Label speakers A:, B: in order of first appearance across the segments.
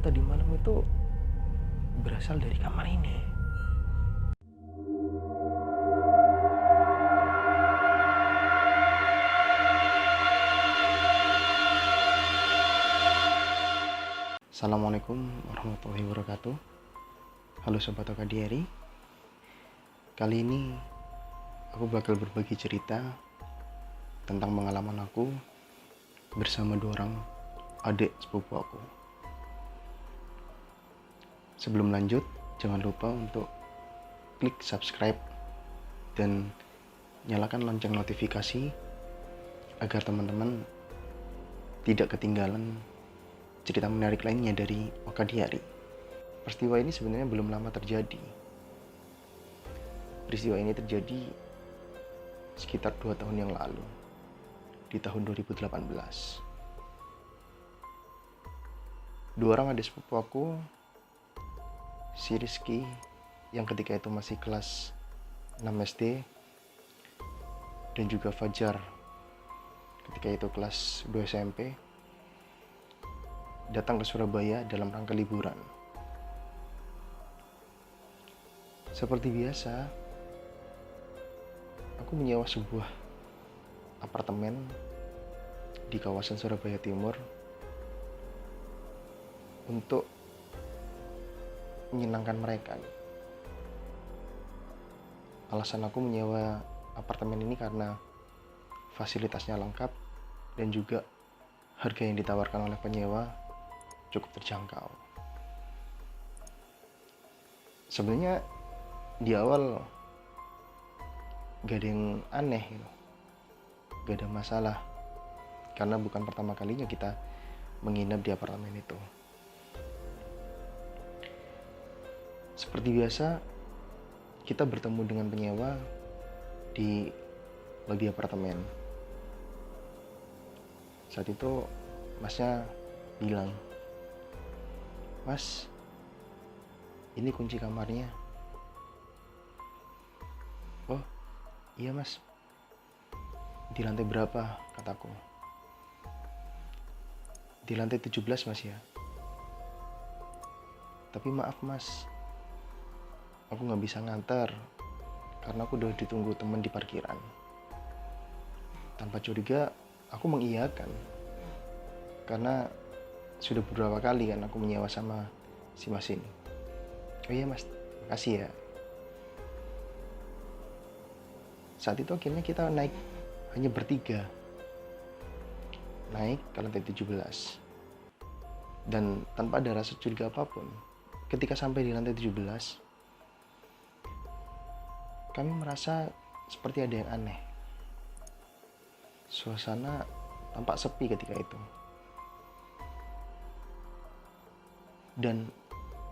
A: tadi malam itu berasal dari kamar ini. Assalamualaikum warahmatullahi wabarakatuh. Halo Sobat OKDRI. Kali ini aku bakal berbagi cerita tentang pengalaman aku bersama dua orang adik sepupu aku. Sebelum lanjut, jangan lupa untuk klik subscribe dan nyalakan lonceng notifikasi agar teman-teman tidak ketinggalan cerita menarik lainnya dari OKDRI. Peristiwa ini sebenarnya belum lama terjadi. Peristiwa ini terjadi sekitar 2 tahun yang lalu, di tahun 2018. Dua orang adik sepupu aku, si Rizky yang ketika itu masih kelas 6 SD, dan juga Fajar ketika itu kelas 2 SMP, datang ke Surabaya dalam rangka liburan. Seperti biasa, aku menyewa sebuah apartemen di kawasan Surabaya Timur untuk menyenangkan mereka. Alasan aku menyewa apartemen ini karena fasilitasnya lengkap dan juga harga yang ditawarkan oleh penyewa cukup terjangkau. Sebenarnya di awal gak ada yang aneh gitu. Gak ada masalah, karena bukan pertama kalinya kita menginap di apartemen itu. Seperti biasa, kita bertemu dengan penyewa di lobi apartemen. Saat itu masnya bilang, "Mas, ini kunci kamarnya." "Oh iya mas, di lantai berapa?" kataku. "Di lantai 17 mas ya. Tapi maaf mas, aku gak bisa nganter karena aku udah ditunggu temen di parkiran." Tanpa curiga, aku mengiyakan karena sudah beberapa kali kan aku menyewa sama si mas ini. "Oh iya mas, makasih ya." Saat itu akhirnya kita naik hanya bertiga, naik ke lantai 17, dan tanpa ada rasa curiga apapun. Ketika sampai di lantai 17, kami merasa seperti ada yang aneh. Suasana tampak sepi ketika itu, dan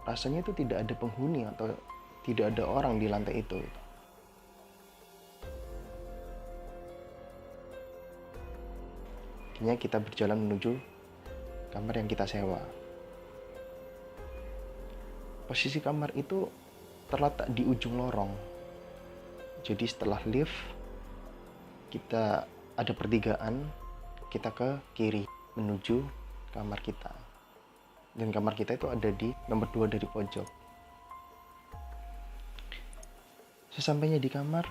A: rasanya itu tidak ada penghuni atau tidak ada orang di lantai itu. Akhirnya kita berjalan menuju kamar yang kita sewa. Posisi kamar itu terletak di ujung lorong. Jadi setelah lift, kita ada pertigaan, kita ke kiri menuju kamar kita. Dan kamar kita itu ada di nomor 2 dari pojok. Sesampainya di kamar,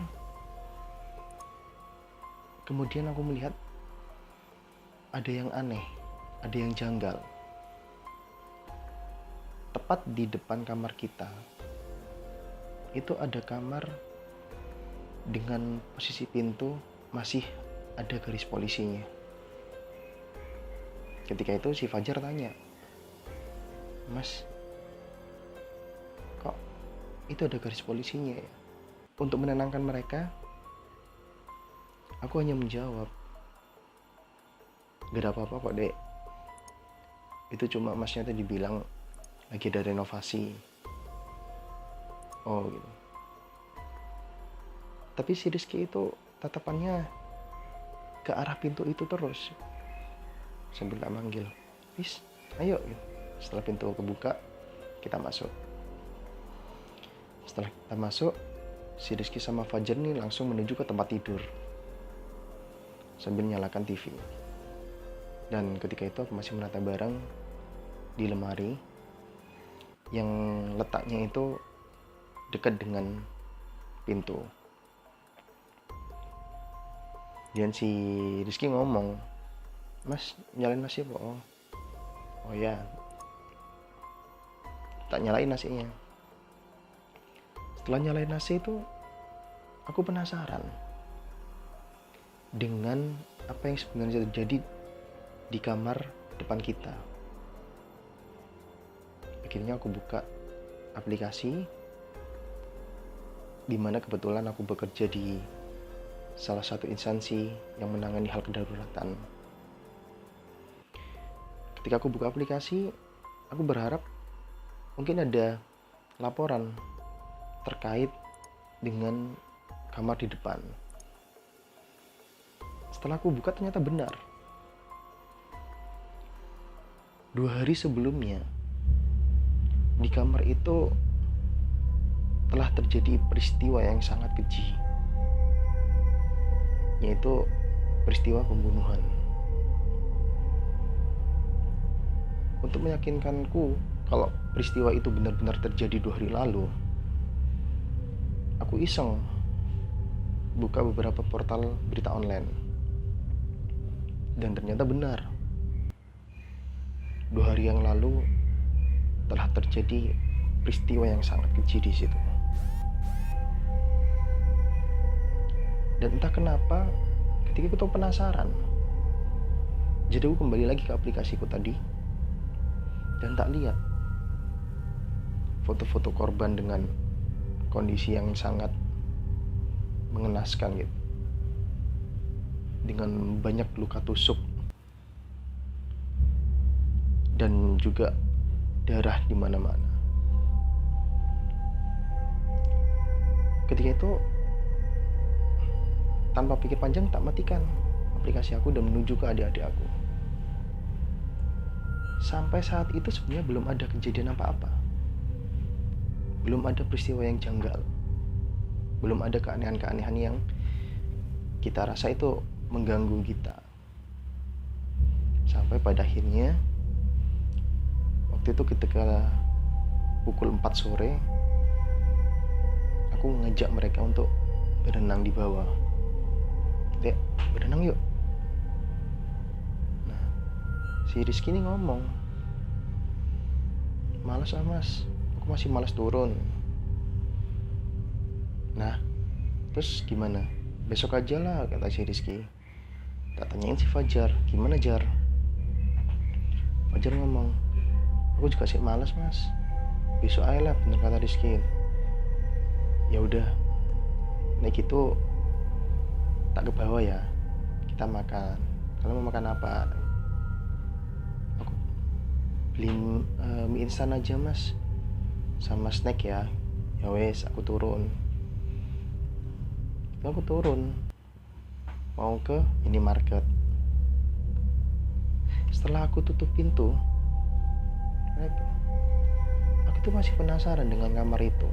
A: kemudian aku melihat ada yang aneh, ada yang janggal. Tepat di depan kamar kita, itu ada kamar dengan posisi pintu masih ada garis polisinya. Ketika itu si Fajar tanya, "Mas, kok itu ada garis polisinya ya?" Untuk menenangkan mereka, aku hanya menjawab, "Gak ada apa-apa kok dek, itu cuma masnya tadi bilang lagi ada renovasi." "Oh gitu." Tapi si Rizky itu tatapannya ke arah pintu itu terus, sambil tak manggil, "Riz, ayo." Setelah pintu kebuka, kita masuk. Setelah kita masuk, si Rizky sama Fajar nih langsung menuju ke tempat tidur sambil nyalakan TV. Dan ketika itu aku masih menata barang di lemari yang letaknya itu dekat dengan pintu. Dan si Rizky ngomong, "Mas, nyalain nasi apa?" Oh ya, tak nyalain nasinya. Setelah nyalain nasi itu, aku penasaran dengan apa yang sebenarnya terjadi di kamar depan kita. Akhirnya aku buka aplikasi, di mana kebetulan aku bekerja di salah satu instansi yang menangani hal kedaruratan. Ketika aku buka aplikasi, aku berharap mungkin ada laporan terkait dengan kamar di depan. Setelah aku buka, ternyata benar. 2 hari sebelumnya, di kamar itu telah terjadi peristiwa yang sangat keji, yaitu peristiwa pembunuhan. Untuk meyakinkanku kalau peristiwa itu benar-benar terjadi 2 hari lalu, aku iseng buka beberapa portal berita online, dan ternyata benar. 2 hari yang lalu telah terjadi peristiwa yang sangat keji di situ. Dan entah kenapa, ketika aku penasaran, jadi aku kembali lagi ke aplikasiku tadi dan tak lihat foto-foto korban dengan kondisi yang sangat mengenaskan gitu, dengan banyak luka tusuk dan juga darah di mana-mana. Ketika itu, tanpa pikir panjang, tak matikan aplikasi aku dan menuju ke adik-adik aku. Sampai saat itu sebenarnya belum ada kejadian apa-apa, belum ada peristiwa yang janggal, belum ada keanehan-keanehan yang kita rasa itu mengganggu kita. Sampai pada akhirnya, waktu itu ketika pukul 4 sore, aku mengajak mereka untuk berenang di bawah. "Dek, berenang yuk." Nah, si Rizky ini ngomong, "Malas ah mas, aku masih malas turun." Nah, terus gimana? "Besok aja lah," kata si Rizky. Tak tanyain si Fajar, "Gimana Jar?" Fajar ngomong, "Aku juga sih malas mas, besok aja lah," bener kata Rizky. Ya udah, naik gitu tak ke bawah ya, kita makan. "Kalian mau makan apa?" "Aku beli mie instan aja mas, sama snack ya." "Ya wes, aku turun." Aku turun mau ke minimarket. Setelah aku tutup pintu, aku tuh masih penasaran dengan kamar itu.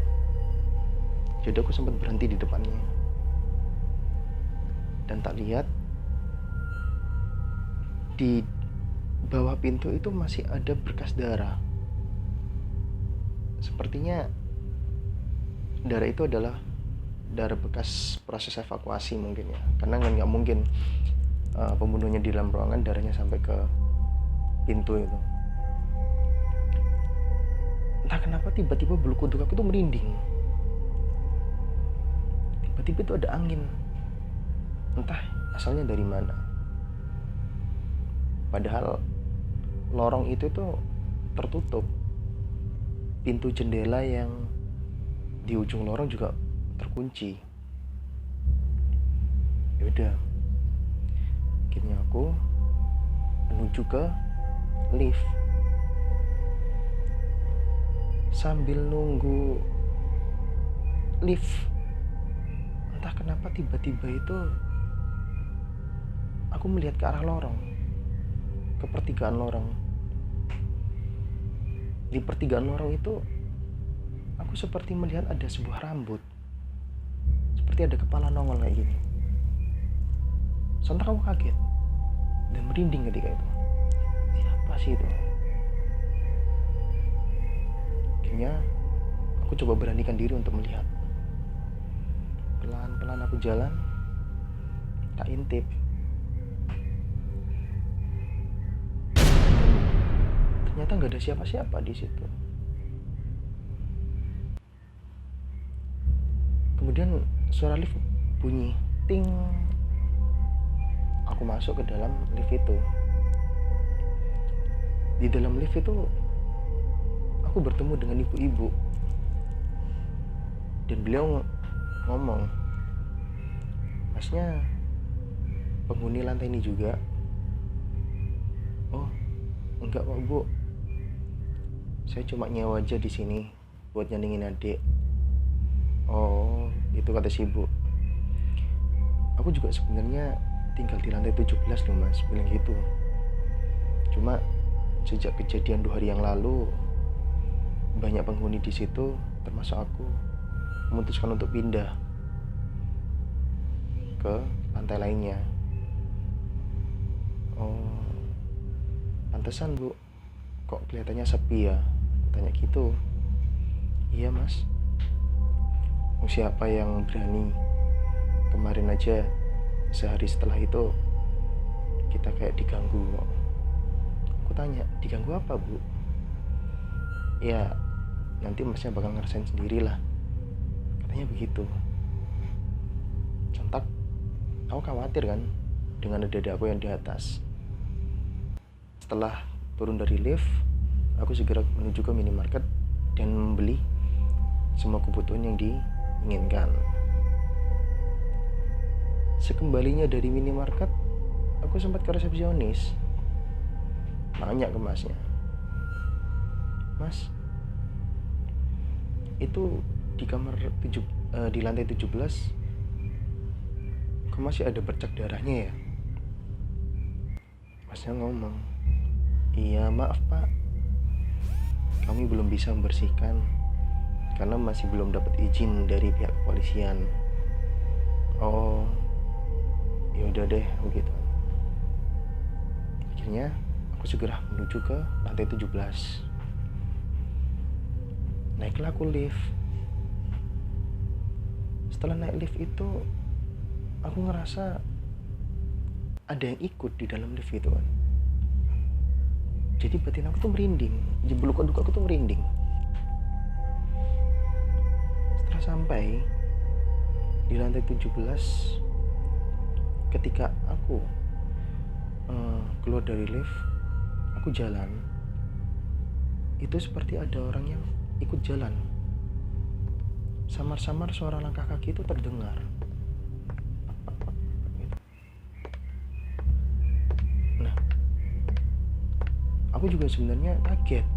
A: Jadi aku sempat berhenti di depannya dan tak lihat di bawah pintu itu masih ada berkas darah. Sepertinya darah itu adalah darah bekas proses evakuasi mungkin ya, karena nggak mungkin pembunuhnya di dalam ruangan darahnya sampai ke pintu itu. Entah kenapa tiba-tiba bulu kuduk aku tuh merinding. Tiba-tiba itu ada angin, entah asalnya dari mana. Padahal lorong itu tuh tertutup, pintu jendela yang di ujung lorong juga terkunci. Yaudah, akhirnya aku menuju ke lift. Sambil nunggu lift, entah kenapa tiba-tiba itu aku melihat ke arah lorong, ke pertigaan lorong. Di pertigaan lorong itu aku seperti melihat ada sebuah rambut, seperti ada kepala nongol kayak gini. Sontak aku kaget dan merinding ketika itu. Siapa sih itu? Akhirnya aku coba beranikan diri untuk melihat. Pelan-pelan aku jalan, tak intip. Ternyata nggak ada siapa-siapa di situ. Kemudian suara lift bunyi, ting. Aku masuk ke dalam lift itu. Di dalam lift itu aku bertemu dengan ibu-ibu. Dan beliau ngomong, "Masnya penghuni lantai ini juga?" "Oh, enggak kok Bu. Saya cuma nyewa aja di sini buat nyandingin adik." "Oh, itu," kata si ibu. "Aku juga sebenarnya tinggal di lantai 17 loh Mas," bilang gitu. "Cuma sejak kejadian 2 hari yang lalu, banyak penghuni di situ, termasuk aku, memutuskan untuk pindah ke lantai lainnya." "Oh, pantesan Bu, kok kelihatannya sepi ya?" Tanya gitu. "Iya Mas, siapa yang berani? Kemarin aja sehari setelah itu kita kayak diganggu." Aku tanya, "Diganggu apa Bu?" "Ya nanti Masnya bakal ngerasain sendirilah," katanya begitu. Sontak aku khawatir kan dengan dada aku yang di atas. Setelah turun dari lift, aku segera menuju ke minimarket dan membeli semua kebutuhan yang diinginkan. Sekembalinya dari minimarket, aku sempat ke resepsionis, nanya ke masnya, "Mas, itu di di lantai 17 kok masih ada bercak darahnya ya?" Masnya ngomong, "Iya maaf Pak, kami belum bisa membersihkan karena masih belum dapat izin dari pihak kepolisian." "Oh, ya udah deh begitu." Akhirnya aku segera menuju ke lantai 17. Naiklah aku lift. Setelah naik lift itu, aku ngerasa ada yang ikut di dalam lift itu kan. Jadi batin aku tuh merinding, bulu kuduk aku tuh merinding. Setelah sampai di lantai 17, ketika aku keluar dari lift, aku jalan. Itu seperti ada orang yang ikut jalan. Samar-samar suara langkah kaki itu terdengar. Nah, aku juga sebenarnya kaget.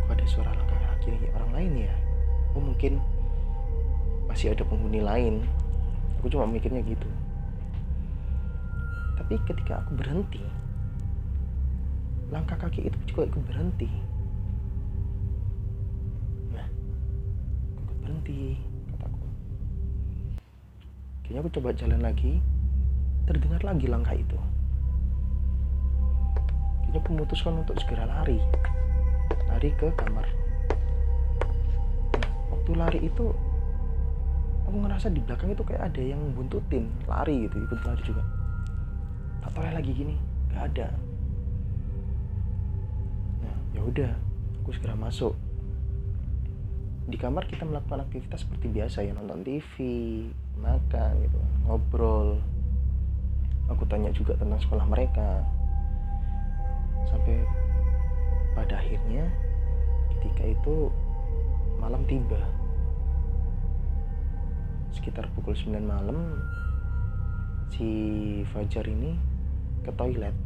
A: Kok ada suara langkah kaki orang lain ya? Oh mungkin masih ada penghuni lain. Aku cuma mikirnya gitu. Tapi ketika aku berhenti, langkah kaki itu juga ikut berhenti. Nah, ikut berhenti, kataku. Akhirnya aku coba jalan lagi, terdengar lagi langkah itu. Akhirnya aku memutuskan untuk segera lari ke kamar. Nah, waktu lari itu aku ngerasa di belakang itu kayak ada yang buntutin, lari gitu, ikut lari juga. Tak tahu lagi gini, nggak ada. Nah, ya udah, aku segera masuk. Di kamar kita melakukan aktivitas seperti biasa ya, nonton TV, makan gitu, ngobrol. Aku tanya juga tentang sekolah mereka. Sampai pada akhirnya ketika itu malam tiba. Sekitar pukul 9 malam si Fajar ini ke toilet.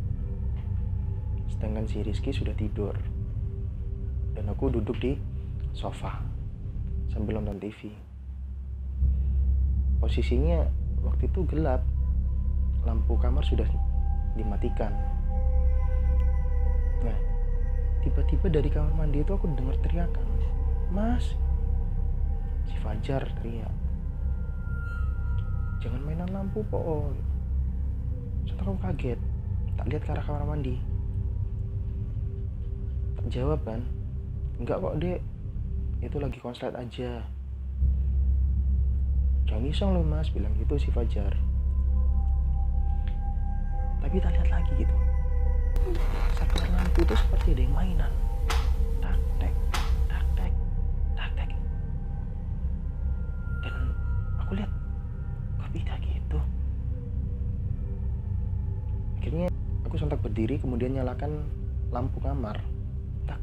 A: Sedangkan si Rizky sudah tidur. Dan aku duduk di sofa sambil nonton TV. Posisinya waktu itu gelap. Lampu kamar sudah dimatikan. Nah, tiba-tiba dari kamar mandi itu aku dengar teriakan, "Mas!" Si Fajar teriak, "Jangan mainan lampu po." Sontak aku kaget, tak lihat ke arah kamar mandi. Tak jawab kan, Enggak kok dek, itu lagi konslet aja. Jangan iseng loh mas, bilang gitu si Fajar. Tapi kita lihat lagi gitu, saklar lampu itu seperti ada yang mainan. Tak tek, tak tek, tak tek. Dan aku lihat, kok bisa gitu. Akhirnya aku sontak berdiri, kemudian nyalakan lampu kamar. Tak.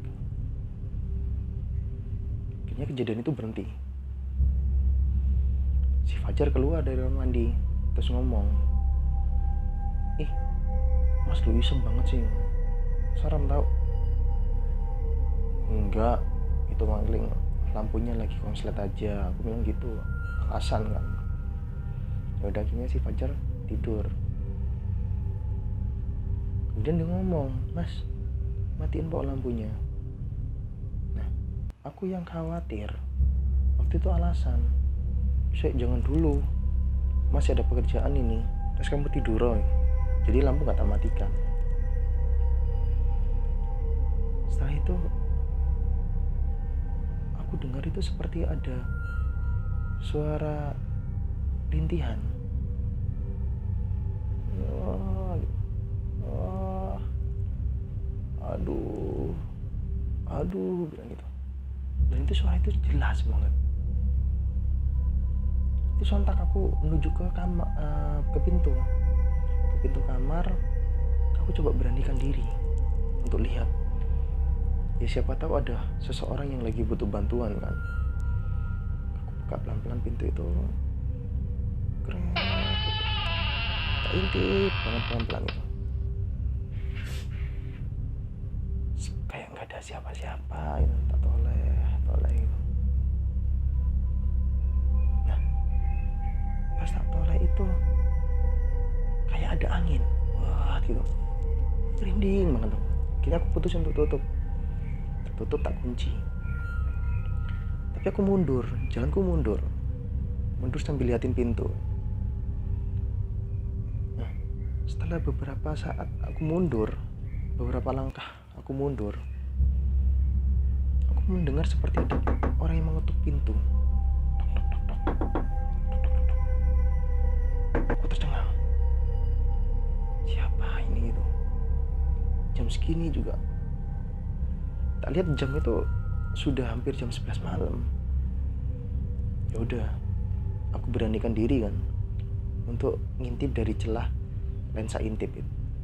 A: Akhirnya kejadian itu berhenti. Si Fajar keluar dari ruang mandi, terus ngomong, "Ih, mas lu iseng banget sih, serem tau." "Enggak, itu mangling, lampunya lagi konslet aja," aku bilang gitu, alasan kan. Ya udah, akhirnya si Fajar tidur. Kemudian dia ngomong, "Mas, matiin kok lampunya." Nah, aku yang khawatir waktu itu alasan, "Saya jangan dulu, masih ada pekerjaan ini, terus kamu tidur Roy, jadi lampu gak tak matikan." Setelah itu aku dengar itu seperti ada suara rintihan. Aduh, aduh, bilang gitu. Dan itu suara itu jelas banget. Itu sontak aku menuju ke kamar, ke pintu kamar. Aku coba beranikan diri untuk lihat. Ya siapa tahu ada seseorang yang lagi butuh bantuan kan. Aku buka pelan-pelan pintu itu. Keren. Tak intip banget pelan-pelan itu. Kayak nggak ada siapa-siapa itu, tak toleh itu. Nah, pas tak toleh itu kayak ada angin, wah gitu, merinding banget tuh. Kira aku putus untuk tutup tak kunci. Tapi aku mundur, jalanku mundur sambil liatin pintu. Nah, setelah beberapa saat aku mundur, beberapa langkah aku mundur, aku mendengar seperti ada orang yang mengetuk pintu. Aku tercengang. Siapa ini gitu? Jam segini juga. Tak lihat jam itu sudah hampir jam 11 malam. Ya udah, aku beranikan diri kan untuk ngintip dari celah lensa intip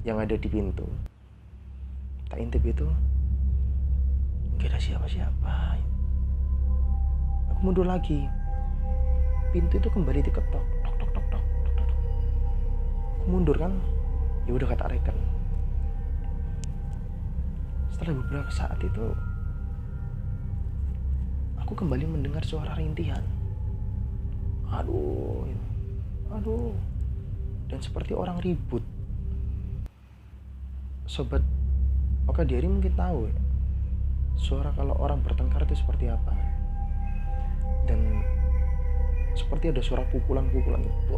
A: yang ada di pintu. Tak intip itu gak ada siapa-siapa. Aku mundur lagi. Pintu itu kembali diketok. Tok. Aku mundur kan. Ya udah, kata reken. Setelah beberapa saat itu aku kembali mendengar suara rintihan. Aduh. Dan seperti orang ribut. Sobat Okadiari mungkin tahu ya, suara kalau orang bertengkar itu seperti apa. Dan seperti ada suara pukulan gitu. Itu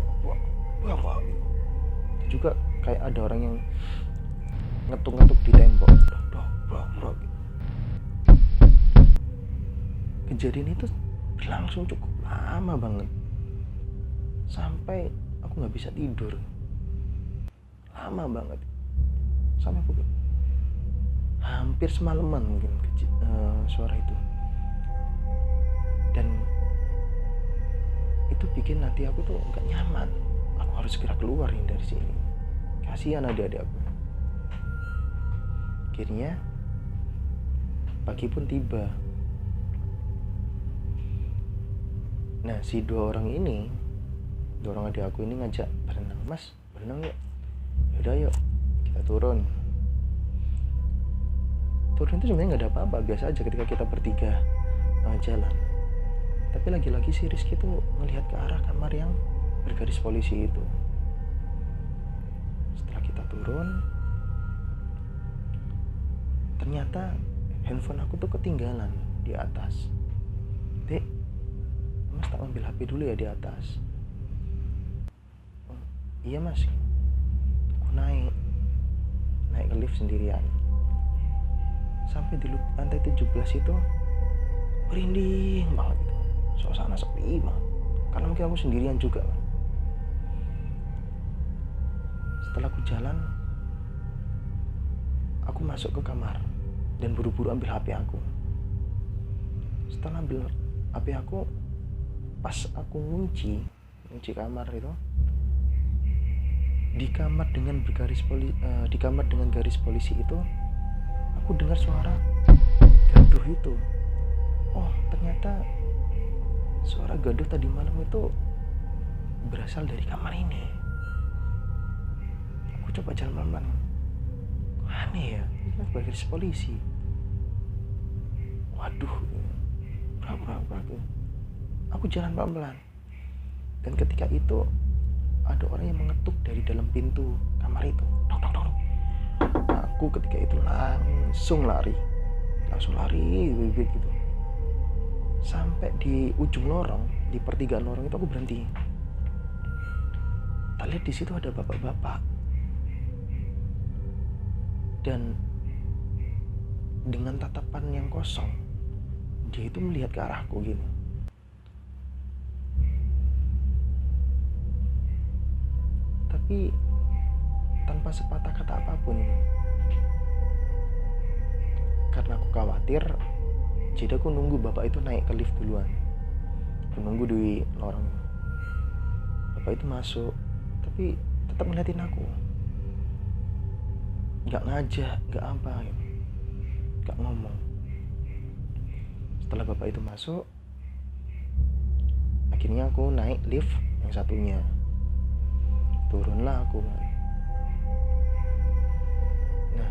A: juga kayak ada orang yang ngetuk di tembok. Gitu. Kejadian itu berlangsung cukup lama banget, sampai aku nggak bisa tidur. Lama banget, sampai aku hampir semalaman mungkin suara itu. Dan itu bikin hati aku tuh nggak nyaman. Aku harus segera keluar nih dari sini, kasihan adik-adik aku. Akhirnya pagi pun tiba. Nah, si dua orang adik aku ini ngajak berenang. "Mas, berenang yuk." Yaudah yuk, kita turun. Turun itu sebenarnya nggak ada apa-apa, biasa aja ketika kita bertiga jalan. Tapi lagi-lagi si Rizky tuh ngelihat ke arah kamar yang bergaris polisi itu. Setelah kita turun, ternyata handphone aku tuh ketinggalan di atas. "Dek, Mas tak ambil HP dulu ya di atas." "Oh, iya Mas." Aku naik ke lift sendirian. Sampai di lantai 17 itu merinding banget gitu. Suasana sepi banget. Karena mungkin aku sendirian juga kan. Setelah aku jalan, aku masuk ke kamar dan buru-buru ambil HP aku. Setelah ambil HP aku, pas aku ngunci kamar itu, di kamar dengan garis polisi itu, aku dengar suara gaduh itu. Oh, ternyata suara gaduh tadi malam itu berasal dari kamar ini. Aku coba jalan pelan-pelan. Aneh ya, ini kan garis polisi. Waduh, berapa. Aku jalan pelan-pelan. Dan ketika itu ada orang yang mengetuk dari dalam pintu kamar itu. Dok. Aku ketika itu langsung lari gitu. Sampai di ujung lorong, di pertigaan lorong itu aku berhenti. Tak lihat di situ ada bapak-bapak. Dan dengan tatapan yang kosong, dia itu melihat ke arahku gini. Tapi tanpa sepatah kata apapun. Karena aku khawatir, jadi aku nunggu bapak itu naik ke lift duluan. Aku nunggu di lorong. Bapak itu masuk, tapi tetap ngeliatin aku. Gak ngajak, gak apa gitu. Gak ngomong. Setelah bapak itu masuk, akhirnya aku naik lift yang satunya. Turunlah aku. Nah,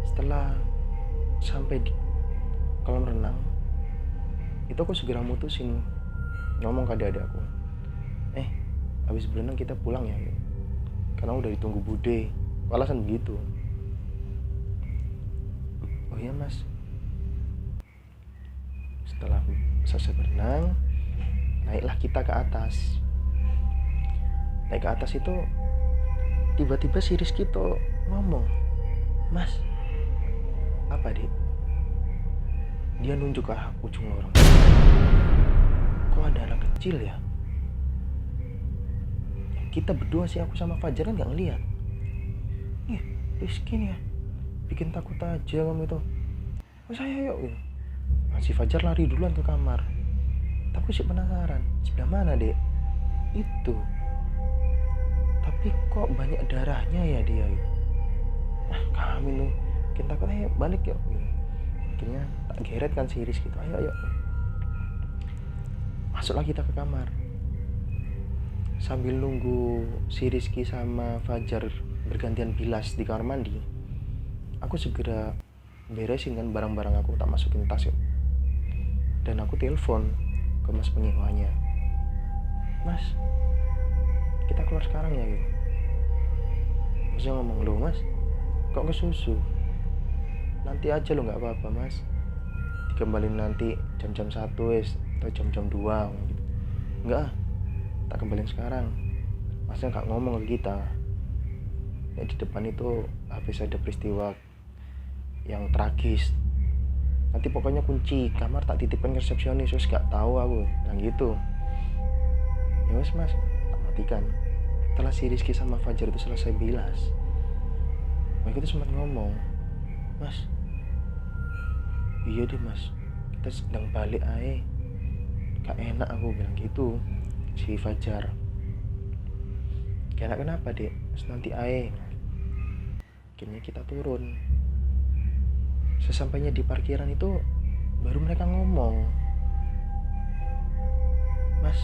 A: setelah sampai di kolam renang, itu aku segera mutusin ngomong ke adik aku, habis berenang kita pulang ya, karena udah ditunggu bude. Alasan begitu. Oh iya mas. Setelah selesai berenang, naiklah kita ke atas. Naik ke atas itu tiba-tiba si Rizky tuh ngomong, mas, apa dek? Dia nunjuk ke arah ujung lorong. Kok ada anak kecil ya? Kita berdua sih, aku sama Fajar kan gak ngeliat. Rizky nih ya, bikin takut aja kamu itu. Oh saya yuk gitu. Si Fajar lari duluan ke kamar. Tapi sih penasaran, sebelah mana dek? Itu. Tapi kok banyak darahnya ya dia gitu. Kami tuh bikin takut, balik yuk gitu. Akhirnya tak geret kan si Rizky gitu. Ayo. Masuklah kita ke kamar. Sambil nunggu si Rizky sama Fajar bergantian bilas di kamar mandi, aku segera beresin kan barang-barang aku, tak masukin tas yuk. Dan aku telepon ke mas penyewanya. Mas, kita keluar sekarang ya gitu. Masnya ngomong, loh mas, kok ke susu? Nanti aja lo, gak apa-apa mas, dikembalin nanti jam-jam 1 atau jam-jam 2 gitu. Enggak, tak kembaliin sekarang. Masnya gak ngomong ke kita. Ya, di depan itu habis ada peristiwa yang tragis. Nanti pokoknya kunci kamar tak titipkan ke resepsionis, terus gak tahu aku bilang gitu. Ya wes mas, tak matikan. Setelah si Rizky sama Fajar itu selesai bilas, mereka itu sempat ngomong, mas, iya deh mas, kita sedang balik aja, gak enak aku bilang gitu. Si Fajar, gak enak kenapa dek? Terus nanti aja. Akhirnya kita turun. Sesampainya di parkiran itu baru mereka ngomong, mas,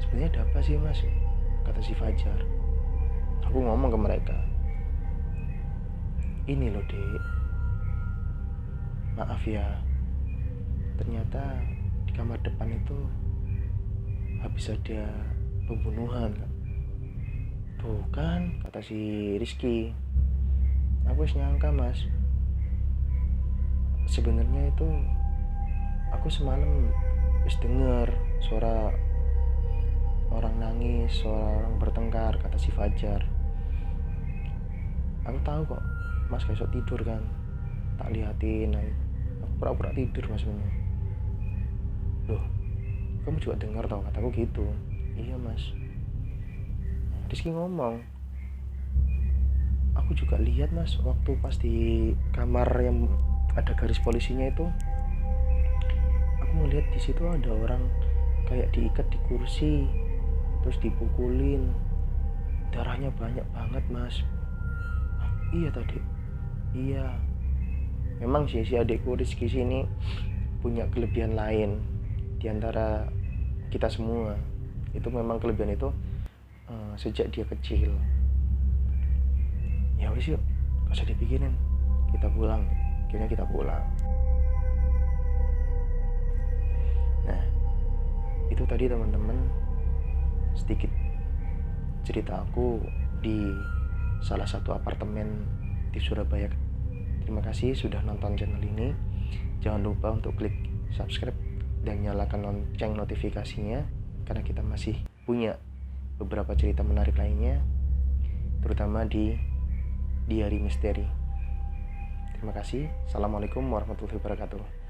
A: sebenarnya ada apa sih mas? Kata si Fajar. Aku ngomong ke mereka, ini loh dek, maaf ya, ternyata di kamar depan itu habis ada pembunuhan kan. Tuh kan, kata si Rizky. Aku nyangka mas, sebenarnya itu aku semalam wis denger suara orang nangis, suara orang bertengkar, kata si Fajar. Aku tahu kok mas besok tidur kan, tak liatin. Nah, aku pura-pura tidur mas memang. Loh, kamu juga dengar tau kataku gitu? Iya mas. Rizky ngomong, aku juga lihat mas waktu pas di kamar yang ada garis polisinya itu, aku ngeliat di situ ada orang kayak diikat di kursi terus dipukulin, darahnya banyak banget mas. Iya tadi, iya. Memang sih si adikku Rizky sini punya kelebihan lain di antara kita semua. Itu memang kelebihan itu sejak dia kecil. Ya wis yuk, gak usah dipikirin, kita pulang. Akhirnya kita pulang. Nah, itu tadi teman-teman sedikit cerita aku di salah satu apartemen di Surabaya. Terima kasih sudah nonton channel ini. Jangan lupa untuk klik subscribe dan nyalakan lonceng notifikasinya, karena kita masih punya beberapa cerita menarik lainnya, terutama di Diari Misteri. Terima kasih. Assalamualaikum warahmatullahi wabarakatuh.